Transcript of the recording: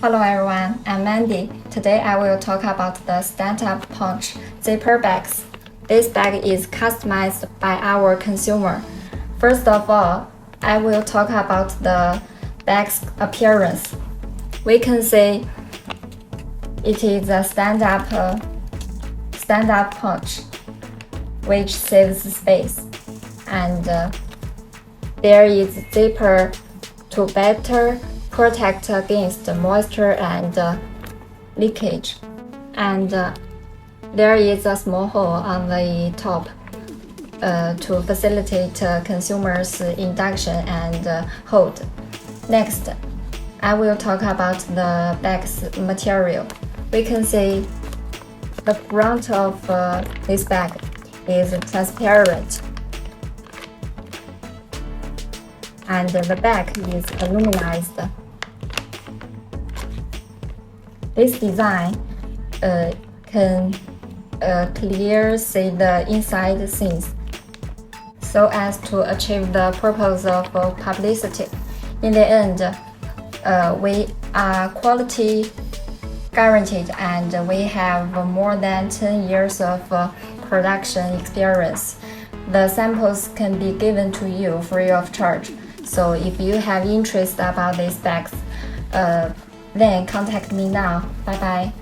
Hello everyone, I'm Mandy. Today I will talk about the stand-up pouch zipper bags. This bag is customized by our consumer. First of all, I will talk about the bag's appearance. We can see it is a stand-up pouch, which saves space, and there is zipper to better protect against moisture and leakage, and there is a small hole on the top to facilitate consumers' induction and hold. Next, I will talk about the bag's material. We can see the front of this bag is transparent, and the back is aluminized. This design can clearly see the inside scenes so as to achieve the purpose of publicity. In the end, we are quality guaranteed, and we have more than 10 years of production experience. The samples can be given to you free of charge. So if you have interest about these bags, then contact me now. Bye bye.